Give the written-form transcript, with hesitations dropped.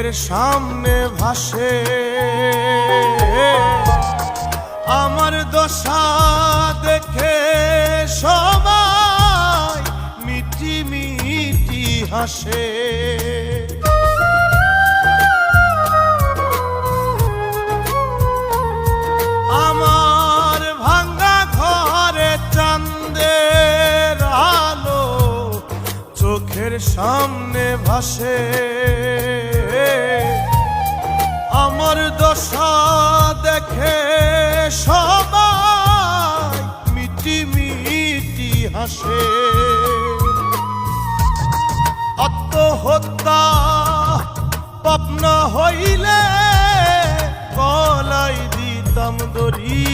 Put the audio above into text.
চোখের সামনে ভাসে আমার দশা দেখে সবাই মিটি মিটি হাসে। আমার ভাঙ্গা ঘরে চাঁদের আলো চোখের সামনে ভাসে আমার দশা দেখে সবাই মিটি মিটি হাসে। আত্মহত্যা পাপ না হইলে গলায় দিতাম দড়ি,